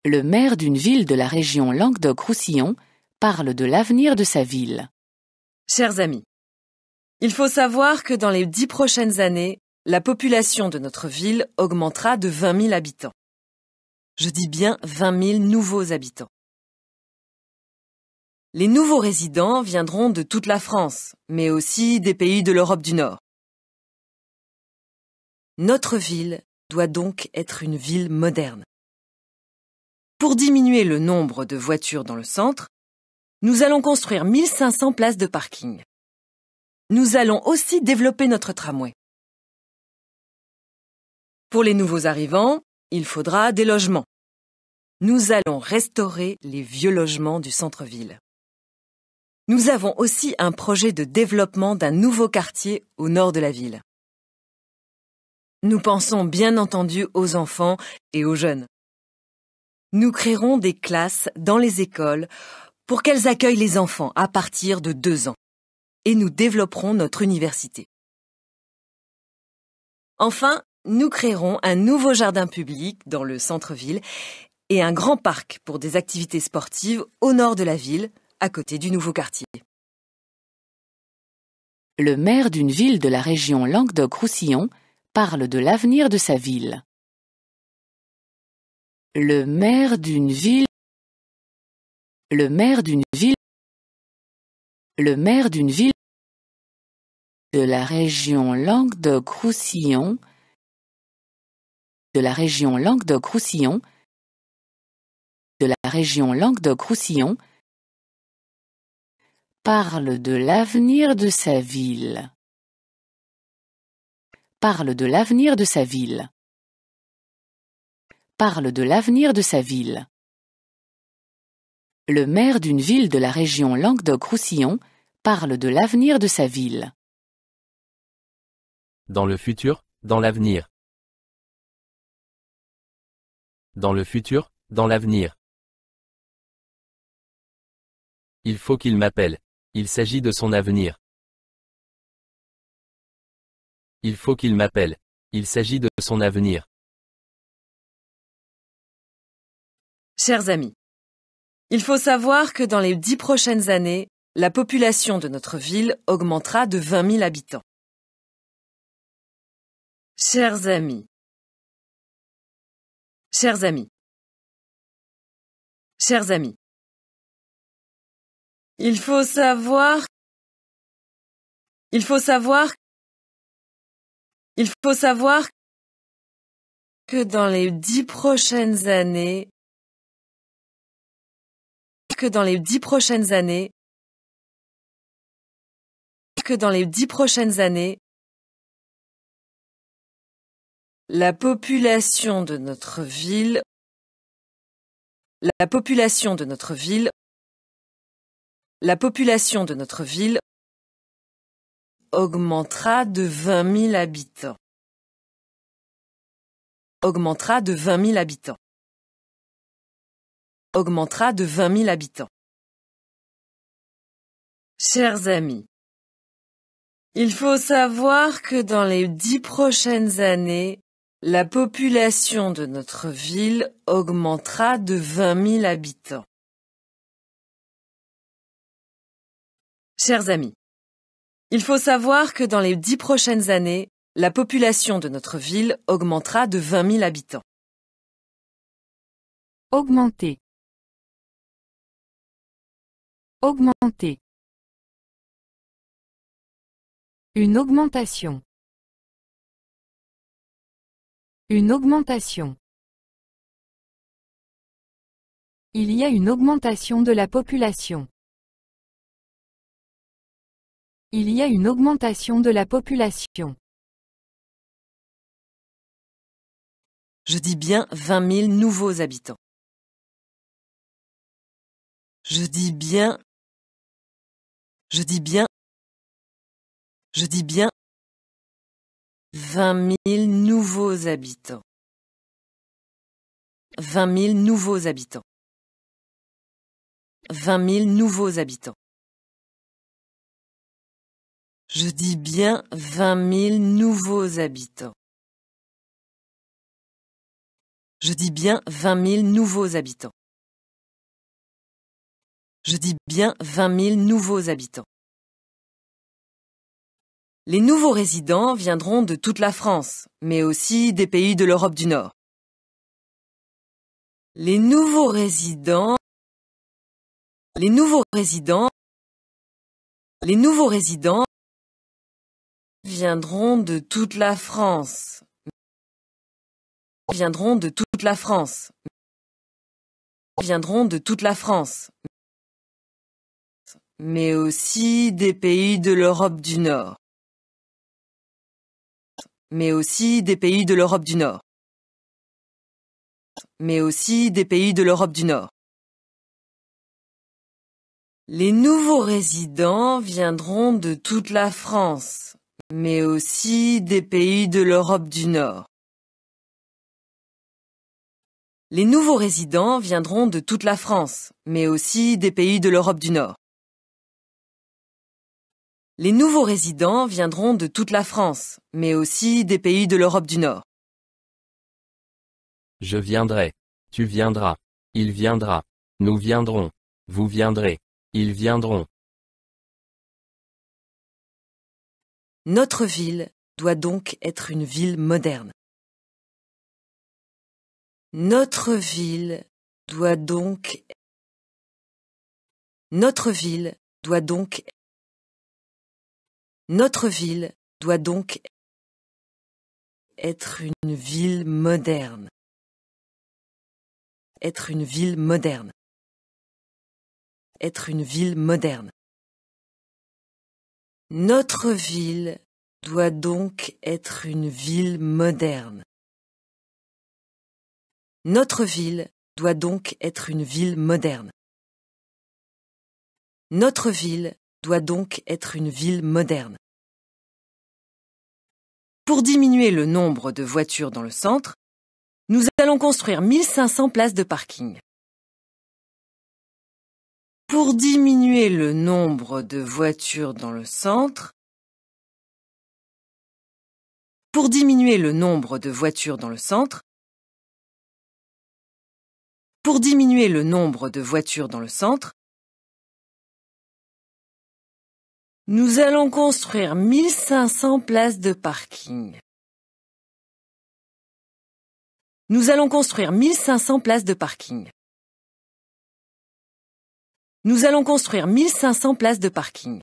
Le maire d'une ville de la région Languedoc-Roussillon parle de l'avenir de sa ville. Chers amis, il faut savoir que dans les 10 prochaines années, la population de notre ville augmentera de 20 000 habitants. Je dis bien 20 000 nouveaux habitants. Les nouveaux résidents viendront de toute la France, mais aussi des pays de l'Europe du Nord. Notre ville doit donc être une ville moderne. Pour diminuer le nombre de voitures dans le centre, nous allons construire 1500 places de parking. Nous allons aussi développer notre tramway. Pour les nouveaux arrivants, il faudra des logements. Nous allons restaurer les vieux logements du centre-ville. Nous avons aussi un projet de développement d'un nouveau quartier au nord de la ville. Nous pensons bien entendu aux enfants et aux jeunes. Nous créerons des classes dans les écoles pour qu'elles accueillent les enfants à partir de 2 ans. Et nous développerons notre université. Enfin, nous créerons un nouveau jardin public dans le centre-ville et un grand parc pour des activités sportives au nord de la ville, à côté du nouveau quartier. Le maire d'une ville de la région Languedoc-Roussillon parle de l'avenir de sa ville. Le maire d'une ville de la région Languedoc-Roussillon parle de l'avenir de sa ville. Le maire d'une ville de la région Languedoc-Roussillon parle de l'avenir de sa ville. Dans le futur, dans l'avenir. Dans le futur, dans l'avenir. Il faut qu'il m'appelle. Il s'agit de son avenir. Il faut qu'il m'appelle. Il s'agit de son avenir. Chers amis, il faut savoir que dans les 10 prochaines années, la population de notre ville augmentera de 20 000 habitants. Chers amis, il faut savoir que dans les 10 prochaines années, la population de notre ville augmentera de 20 000 habitants. Chers amis, il faut savoir que dans les 10 prochaines années, la population de notre ville augmentera de 20 000 habitants. Chers amis, il faut savoir que dans les 10 prochaines années, la population de notre ville augmentera de 20 000 habitants. Augmenter. Augmenter. Une augmentation. Une augmentation. Il y a une augmentation de la population. Il y a une augmentation de la population. Je dis bien 20 000 nouveaux habitants. Je dis bien 20 000 nouveaux habitants. 20 000 nouveaux habitants. 20 000 nouveaux habitants. Je dis bien 20 000 nouveaux habitants. Je dis bien 20 000 nouveaux habitants. Je dis bien 20 000 nouveaux habitants. Les nouveaux résidents viendront de toute la France, mais aussi des pays de l'Europe du Nord. Les nouveaux résidents viendront de toute la France. Viendront de toute la France. Viendront de toute la France. Mais aussi des pays de l'Europe du Nord. Mais aussi des pays de l'Europe du Nord. Mais aussi des pays de l'Europe du Nord. Les nouveaux résidents viendront de toute la France, mais aussi des pays de l'Europe du Nord. Les nouveaux résidents viendront de toute la France, mais aussi des pays de l'Europe du Nord. Les nouveaux résidents viendront de toute la France, mais aussi des pays de l'Europe du Nord. Je viendrai. Tu viendras. Il viendra. Nous viendrons. Vous viendrez. Ils viendront. Notre ville doit donc être une ville moderne. Notre ville doit donc être une ville moderne. Être une ville moderne. Être une ville moderne. Notre ville doit donc être une ville moderne. Notre ville doit donc être une ville moderne. Notre ville doit donc être une ville moderne. Pour diminuer le nombre de voitures dans le centre, nous allons construire 1500 places de parking. Pour diminuer le nombre de voitures dans le centre, pour diminuer le nombre de voitures dans le centre, pour diminuer le nombre de voitures dans le centre, nous allons construire 1500 places de parking. Nous allons construire 1500 places de parking. Nous allons construire 1500 places de parking.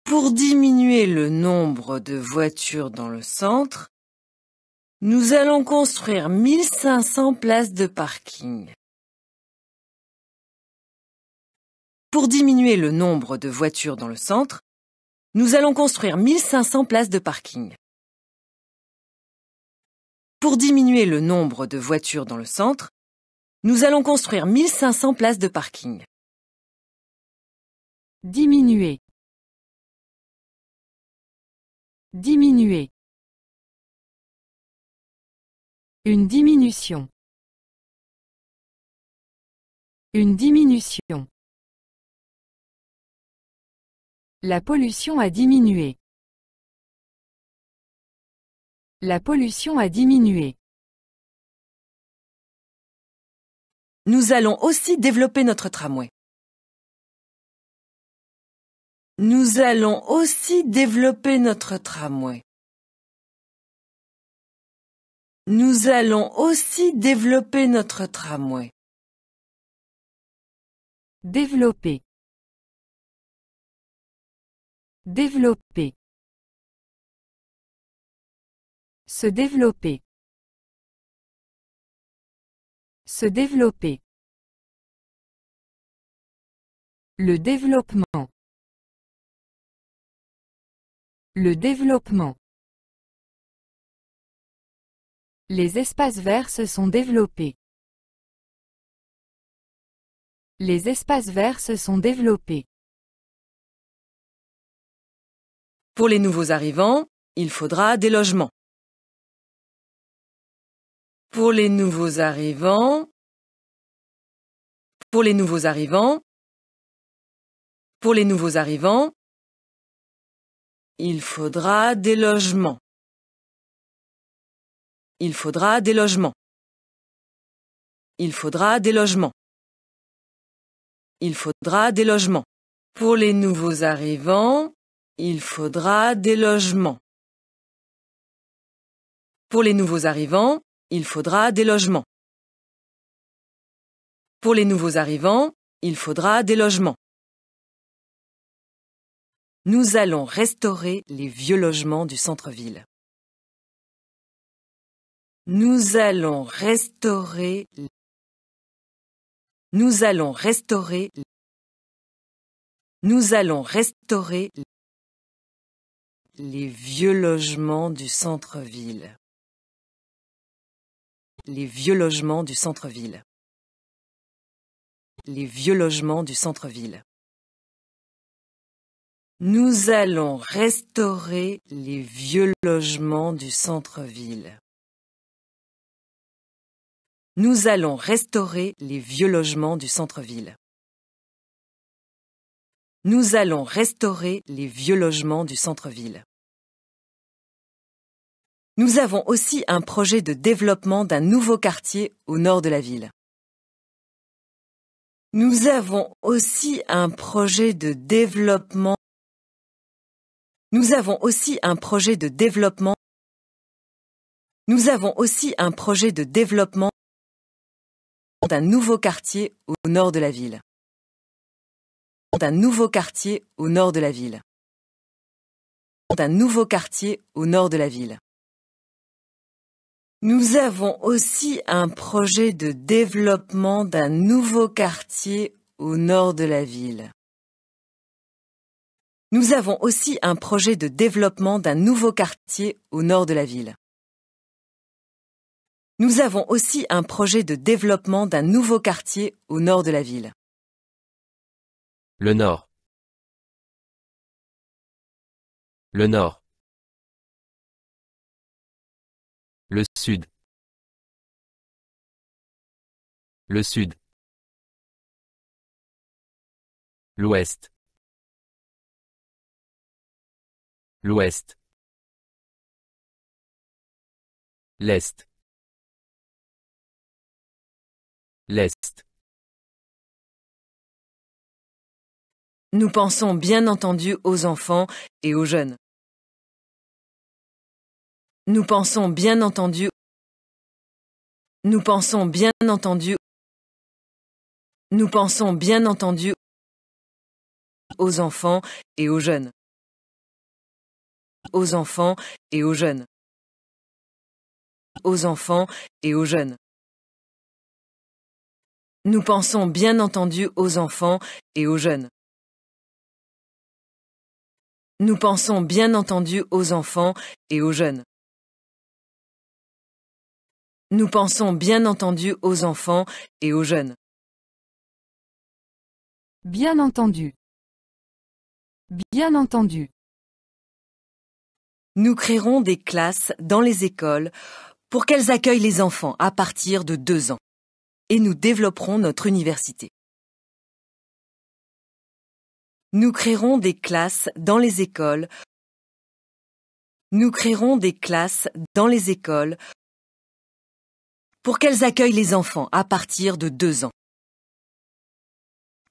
Pour diminuer le nombre de voitures dans le centre, nous allons construire 1500 places de parking. Pour diminuer le nombre de voitures dans le centre, nous allons construire 1500 places de parking. Pour diminuer le nombre de voitures dans le centre, nous allons construire 1500 places de parking. Diminuer. Diminuer. Une diminution. Une diminution. La pollution a diminué. La pollution a diminué. Nous allons aussi développer notre tramway. Nous allons aussi développer notre tramway. Nous allons aussi développer notre tramway. Développer. Développer. Se développer. Se développer. Le développement. Le développement. Les espaces verts se sont développés. Les espaces verts se sont développés. Pour les nouveaux arrivants, il faudra des logements. Pour les nouveaux arrivants, il faudra des logements. il faudra des logements. Il faudra des logements. Il faudra des logements. Pour les nouveaux arrivants, il faudra des logements. Pour les nouveaux arrivants, il faudra des logements. Pour les nouveaux arrivants, il faudra des logements. Nous allons restaurer les vieux logements du centre-ville. Nous allons restaurer les vieux logements du centre-ville. Les vieux logements du centre-ville. Les vieux logements du centre-ville. Nous allons restaurer les vieux logements du centre-ville. Nous allons restaurer les vieux logements du centre-ville. Nous allons restaurer les vieux logements du centre-ville. Nous avons aussi un projet de développement d'un nouveau quartier au nord de la ville. Nous avons aussi un projet de développement. Nous avons aussi un projet de développement. Nous avons aussi un projet de développement d'un nouveau quartier au nord de la ville. D'un nouveau quartier au nord de la ville. D'un nouveau quartier au nord de la ville. Nous avons aussi un projet de développement d'un nouveau quartier au nord de la ville. Nous avons aussi un projet de développement d'un nouveau quartier au nord de la ville. Nous avons aussi un projet de développement d'un nouveau quartier au nord de la ville. Le nord. Le nord. Le sud. Le sud. L'ouest. L'ouest. L'est. L'est. Nous pensons bien entendu aux enfants et aux jeunes. Nous pensons bien entendu. Nous pensons bien entendu. Nous pensons bien entendu aux enfants et aux jeunes. Aux enfants et aux jeunes. Aux enfants et aux jeunes. Nous pensons bien entendu aux enfants et aux jeunes. Nous pensons bien entendu aux enfants et aux jeunes. Nous pensons bien entendu aux enfants et aux jeunes. Bien entendu. Bien entendu. Nous créerons des classes dans les écoles pour qu'elles accueillent les enfants à partir de 2 ans. Et nous développerons notre université. Nous créerons des classes dans les écoles. Nous créerons des classes dans les écoles pour qu'elles accueillent les enfants à partir de 2 ans.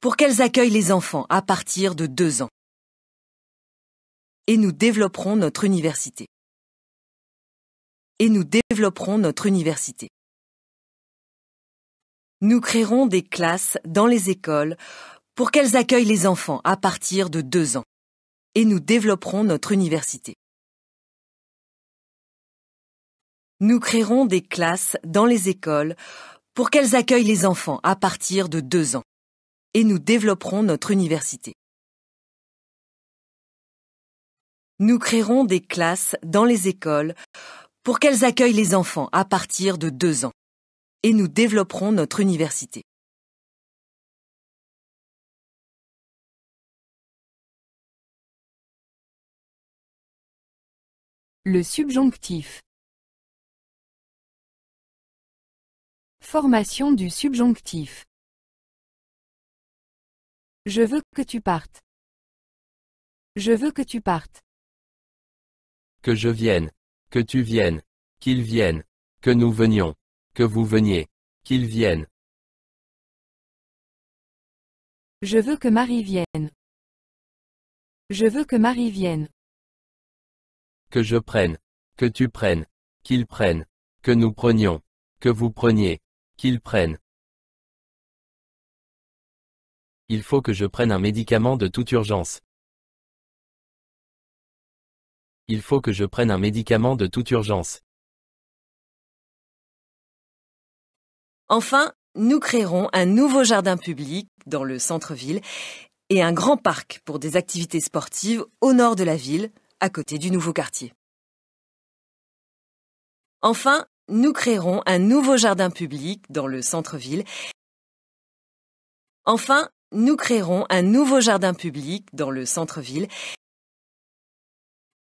Pour qu'elles accueillent les enfants à partir de 2 ans. Et nous développerons notre université. Et nous développerons notre université. Nous créerons des classes dans les écoles pour qu'elles accueillent les enfants à partir de 2 ans. Et nous développerons notre université. Nous créerons des classes dans les écoles pour qu'elles accueillent les enfants à partir de 2 ans. Et nous développerons notre université. Nous créerons des classes dans les écoles pour qu'elles accueillent les enfants à partir de 2 ans. Et nous développerons notre université. Le subjonctif. Formation du subjonctif. Je veux que tu partes. Je veux que tu partes. Que je vienne. Que tu viennes. Qu'il vienne. Que nous venions. Que vous veniez. Qu'ils viennent. Je veux que Marie vienne. Je veux que Marie vienne. Que je prenne. Que tu prennes. Qu'ils prennent. Que nous prenions. Que vous preniez. Qu'ils prennent. Il faut que je prenne un médicament de toute urgence. Il faut que je prenne un médicament de toute urgence. Enfin, nous créerons un nouveau jardin public dans le centre-ville et un grand parc pour des activités sportives au nord de la ville, à côté du nouveau quartier. Enfin, nous créerons un nouveau jardin public dans le centre-ville. Enfin, nous créerons un nouveau jardin public dans le centre-ville.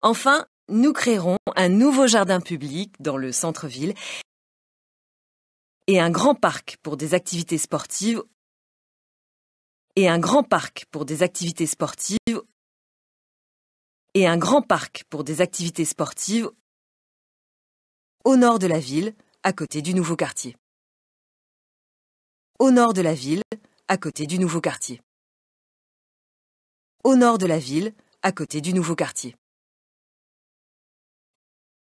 Enfin, nous créerons un nouveau jardin public dans le centre-ville et un grand parc pour des activités sportives et un grand parc pour des activités sportives et un grand parc pour des activités sportives au nord de la ville, à côté du nouveau quartier. Au nord de la ville, à côté du nouveau quartier. Au nord de la ville, à côté du nouveau quartier.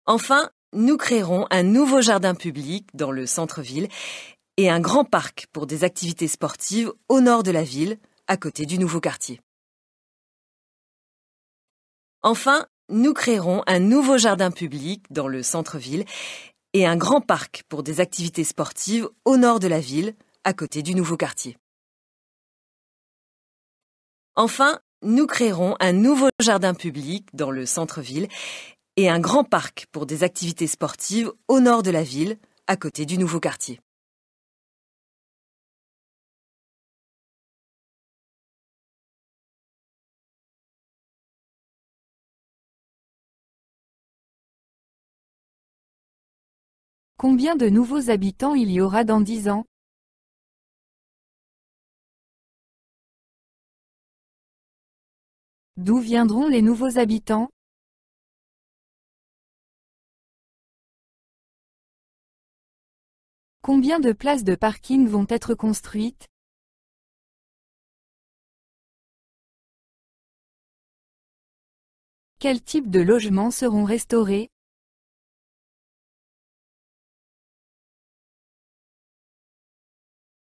Enfin, nous créerons un nouveau jardin public dans le centre-ville et un grand parc pour des activités sportives au nord de la ville, à côté du nouveau quartier. Enfin, nous créerons un nouveau jardin public dans le centre-ville et un grand parc pour des activités sportives au nord de la ville, à côté du nouveau quartier. Enfin, nous créerons un nouveau jardin public dans le centre-ville et un grand parc pour des activités sportives au nord de la ville, à côté du nouveau quartier. Combien de nouveaux habitants il y aura dans 10 ans? D'où viendront les nouveaux habitants? Combien de places de parking vont être construites? Quel type de logements seront restaurés?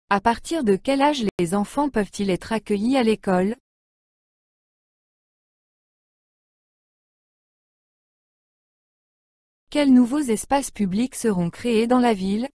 À partir de quel âge les enfants peuvent-ils être accueillis à l'école? Quels nouveaux espaces publics seront créés dans la ville?